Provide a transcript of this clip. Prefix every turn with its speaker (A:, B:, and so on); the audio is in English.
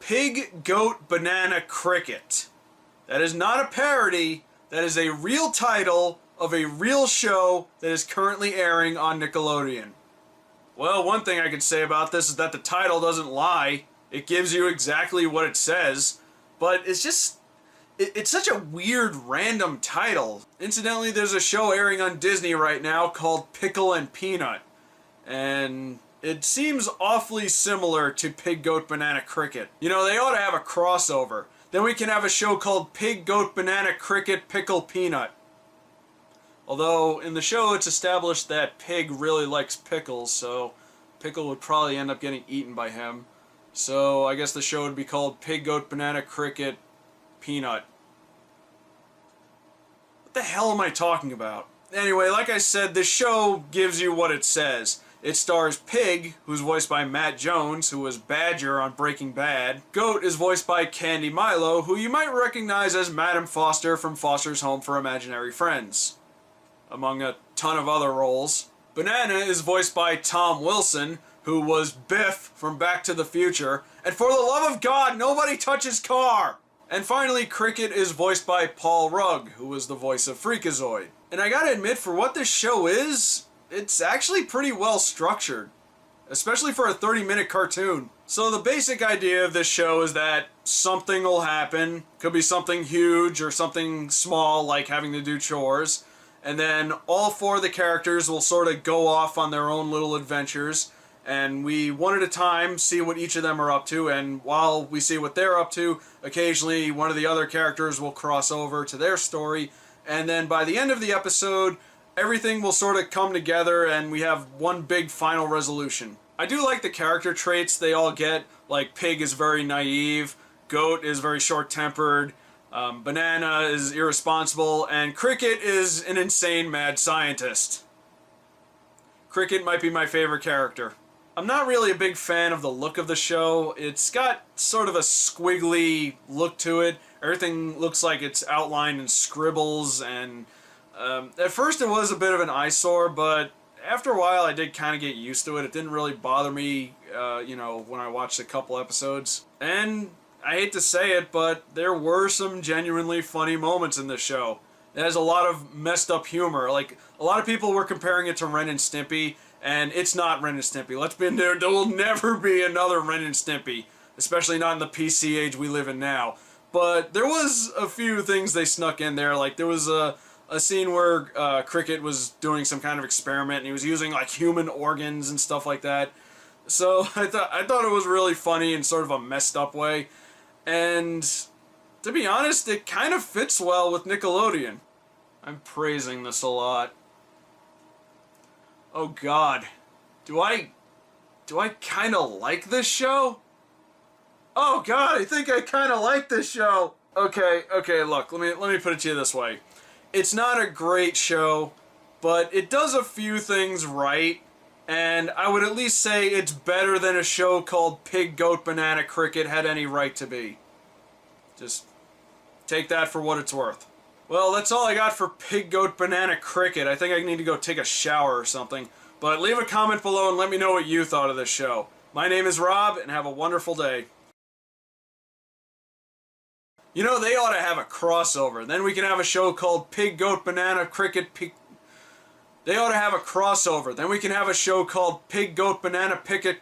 A: Pig, Goat, Banana, Cricket. That is not a parody. That is a real title of a real show that is currently airing on Nickelodeon. Well, one thing I can say about this is that the title doesn't lie. It gives you exactly what it says. But it's just... It's such a weird, random title. Incidentally, there's a show airing on Disney right now called Pickle and Peanut. And it seems awfully similar to Pig, Goat, Banana, Cricket. You know, they ought to have a crossover. Then we can have a show called Pig, Goat, Banana, Cricket, Pickle, Peanut. Although, in the show it's established that Pig really likes pickles, so Pickle would probably end up getting eaten by him. So I guess the show would be called Pig, Goat, Banana, Cricket, Peanut. What the hell am I talking about? Anyway, like I said, this show gives you what it says. It stars Pig, who's voiced by Matt Jones, who was Badger on Breaking Bad. Goat is voiced by Candy Milo, who you might recognize as Madam Foster from Foster's Home for Imaginary Friends, among a ton of other roles. Banana is voiced by Tom Wilson, who was Biff from Back to the Future. And for the love of God, nobody touch his car! And finally, Cricket is voiced by Paul Rugg, who was the voice of Freakazoid. And I gotta admit, for what this show is, it's actually pretty well structured. Especially for a 30-minute cartoon. So the basic idea of this show is that something will happen. Could be something huge or something small, like having to do chores. And then all four of the characters will sort of go off on their own little adventures. And we, one at a time, see what each of them are up to, and while we see what they're up to, occasionally one of the other characters will cross over to their story, and then by the end of the episode, everything will sort of come together and we have one big final resolution. I do like the character traits they all get, like Pig is very naive, Goat is very short-tempered, Banana is irresponsible, and Cricket is an insane mad scientist. Cricket might be my favorite character. I'm not really a big fan of the look of the show. It's got sort of a squiggly look to it. Everything looks like it's outlined in scribbles, and at first it was a bit of an eyesore, but after a while I did kind of get used to it. It didn't really bother me, you know, when I watched a couple episodes. And I hate to say it, but there were some genuinely funny moments in this show. It has a lot of messed up humor. Like, a lot of people were comparing it to Ren and Stimpy, and it's not Ren and Stimpy. Let's be there. There will never be another Ren and Stimpy, especially not in the PC age we live in now. But there was a few things they snuck in there. Like, there was a scene where Cricket was doing some kind of experiment, and he was using, like, human organs and stuff like that. So I thought it was really funny in sort of a messed up way. And to be honest, it kind of fits well with Nickelodeon. I'm praising this a lot. Oh God, do I kind of like this show? Oh God, I think I kind of like this show. Okay, look, let me put it to you this way. It's not a great show, but it does a few things right, and I would at least say it's better than a show called Pig, Goat, Banana, Cricket had any right to be. Just take that for what it's worth. Well, that's all I got for Pig, Goat, Banana, Cricket. I think I need to go take a shower or something. But leave a comment below and let me know what you thought of this show. My name is Rob, and have a wonderful day. You know, they ought to have a crossover. Then we can have a show called Pig, Goat, Banana, Cricket, Pig... They ought to have a crossover. Then we can have a show called Pig, Goat, Banana, Cricket...